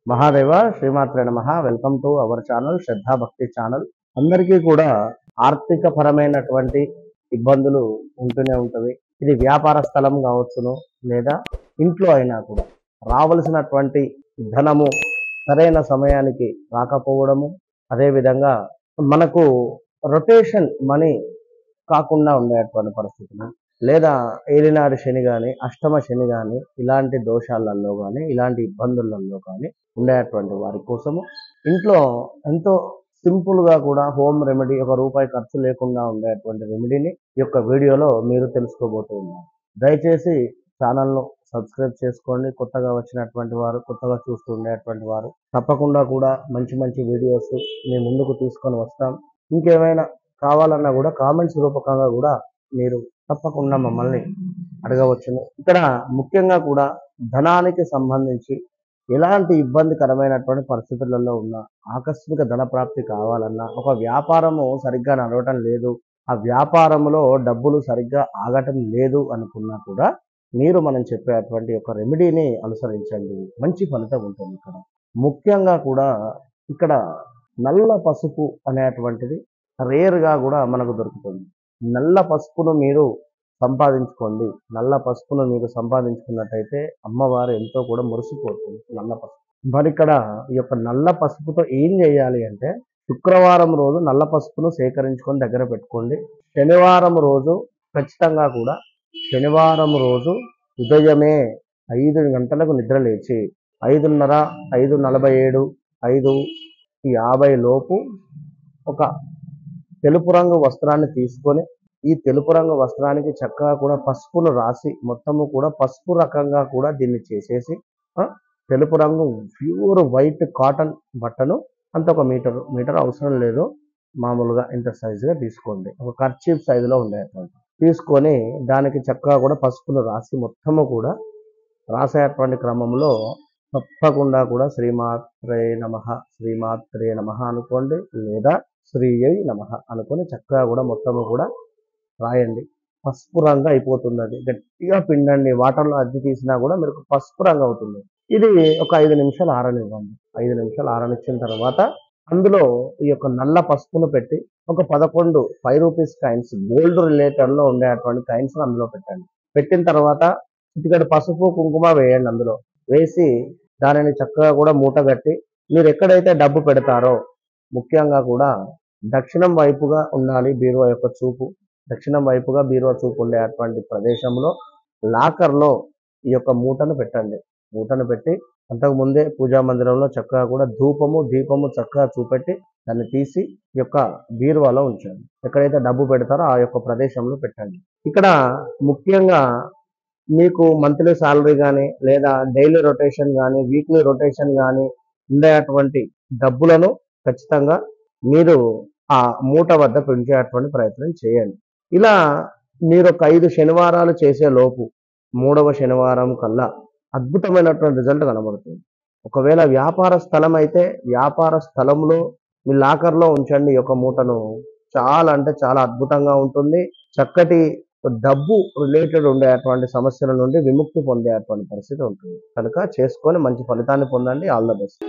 మహాదేవ శ్రీమాత్రే నమః. Welcome to our channel శ్రద్ధా భక్తి ఛానల్. అందరికీ కూడా ఆర్థిక పరమైనటువంటి ఇబ్బందులు ఉంటూనే ఉంటవి. ఇది వ్యాపార స్థలం కావచ్చును, లేదా ఇంట్లో అయినా కూడా రావలసినటువంటి ధనము సరైన సమయానికి రాకపోవడము, అదేవిధంగా మనకు రొటేషన్ మనీ కాకుండా ఉండేటువంటి పరిస్థితులు, లేదా ఏలినాడు శని కానీ, అష్టమ శని కానీ, ఇలాంటి దోషాలలో కానీ, ఇలాంటి ఇబ్బందులలో కానీ ఉండేటువంటి వారి కోసము ఇంట్లో ఎంతో సింపుల్గా కూడా హోమ్ రెమెడీ, రూపాయి ఖర్చు లేకుండా ఉండేటువంటి రెమెడీని ఈ యొక్క వీడియోలో మీరు తెలుసుకోబోతూ ఉన్నారు. దయచేసి ఛానల్ను సబ్స్క్రైబ్ చేసుకోండి. కొత్తగా వచ్చినటువంటి వారు, కొత్తగా చూస్తూ ఉండేటువంటి వారు తప్పకుండా కూడా మంచి మంచి వీడియోస్ మీ ముందుకు తీసుకొని వస్తాం. ఇంకేమైనా కావాలన్నా కూడా కామెంట్స్ రూపకంగా కూడా మీరు తప్పకుండా మమ్మల్ని అడగవచ్చును. ఇక్కడ ముఖ్యంగా కూడా ధనానికి సంబంధించి ఎలాంటి ఇబ్బందికరమైనటువంటి పరిస్థితులలో ఉన్న ఆకస్మిక ధన ప్రాప్తి కావాలన్నా, ఒక వ్యాపారము సరిగ్గా నడవటం లేదు, ఆ వ్యాపారంలో డబ్బులు సరిగ్గా ఆగటం లేదు అనుకున్నా కూడా మీరు మనం చెప్పేటువంటి ఒక రెమెడీని అనుసరించండి, మంచి ఫలితం ఉంటుంది. ఇక్కడ ముఖ్యంగా కూడా ఇక్కడ నల్ల పసుపు అనేటువంటిది రేర్గా కూడా మనకు దొరుకుతుంది. నల్ల పసుపును మీరు సంపాదించుకోండి. నల్ల పసుపును మీరు సంపాదించుకున్నట్టయితే అమ్మవారు ఎంతో కూడా మురిసిపోతుంది. నల్ల పసుపు మరి ఇక్కడ ఈ యొక్క నల్ల పసుపుతో ఏం చేయాలి అంటే, శుక్రవారం రోజు నల్ల పసుపును సేకరించుకొని దగ్గర పెట్టుకోండి. శనివారం రోజు ఖచ్చితంగా కూడా శనివారం రోజు ఉదయమే 5 గంటలకు నిద్ర లేచి 5:30, 5:47, 5:50 లోపు ఒక తెలుపు రంగు వస్త్రాన్ని తీసుకొని, ఈ తెలుపు రంగు వస్త్రానికి చక్కగా కూడా పసుపును రాసి, మొత్తము కూడా పసుపు రకంగా కూడా దీన్ని చేసేసి, తెలుపు రంగు ప్యూర్ వైట్ కాటన్ బట్టను అంత ఒక మీటర్ అవసరం లేదు, మామూలుగా ఇంత సైజుగా తీసుకోండి. ఒక కర్చీఫ్ సైజులో ఉండేటువంటి తీసుకొని దానికి చక్కగా కూడా పసుపును రాసి, మొత్తము కూడా రాసేటువంటి క్రమంలో తప్పకుండా కూడా శ్రీమాత్రే నమః, శ్రీమాత్రే నమః అనుకోండి, లేదా శ్రీయై నమః అనుకొని చక్కగా కూడా మొత్తము కూడా రాయండి. పసుపు రంగు అయిపోతుంది. అది గట్టిగా పిండండి. వాటర్లో అద్దె తీసినా కూడా మీకు పసుపు రంగు అవుతుంది. ఇది ఒక 5 నిమిషాలు ఆరనివ్వండి. 5 నిమిషాలు ఆరనిచ్చిన తర్వాత అందులో ఈ యొక్క నల్ల పసుపును పెట్టి ఒక 11 ₹5 కాయిన్స్, గోల్డ్ రిలేటెడ్లో ఉండేటువంటి కాయిన్స్ అందులో పెట్టండి. పెట్టిన తర్వాత చిటికెడు పసుపు కుంకుమ వేయండి. అందులో వేసి దానిని చక్కగా కూడా మూట కట్టి, మీరు ఎక్కడైతే డబ్బు పెడతారో ముఖ్యంగా కూడా దక్షిణం వైపుగా ఉండాలి బీరువా యొక్క చూపు. దక్షిణం వైపుగా బీరువా చూపు ఉండేటువంటి ప్రదేశంలో లాకర్లో ఈ యొక్క మూటను పెట్టండి. మూటను పెట్టి అంతకుముందే పూజా మందిరంలో చక్కగా కూడా ధూపము దీపము చక్కగా చూపెట్టి దాన్ని తీసి ఈ యొక్క బీరువాలో ఉంచండి. ఎక్కడైతే డబ్బు పెడతారో ఆ యొక్క ప్రదేశంలో పెట్టండి. ఇక్కడ ముఖ్యంగా మీకు మంత్లీ సాలరీ కానీ, లేదా డైలీ రొటేషన్ కానీ, వీక్లీ రొటేషన్ కానీ ఉండేటువంటి డబ్బులను ఖచ్చితంగా మీరు ఆ మూట వద్ద పెంచేటువంటి ప్రయత్నం చేయండి. ఇలా మీరు ఒక 5 శనివారాలు చేసే లోపు 3వ శనివారం కల్లా అద్భుతమైనటువంటి రిజల్ట్ కనబడుతుంది. ఒకవేళ వ్యాపార స్థలం అయితే వ్యాపార స్థలంలో మీ లాకర్లో ఉంచండి ఈ యొక్క మూటను. చాలా అంటే చాలా అద్భుతంగా ఉంటుంది. చక్కటి డబ్బు రిలేటెడ్ ఉండేటువంటి సమస్యల నుండి విముక్తి పొందేటువంటి పరిస్థితి ఉంటుంది. కనుక చేసుకొని మంచి ఫలితాన్ని పొందండి. All the best.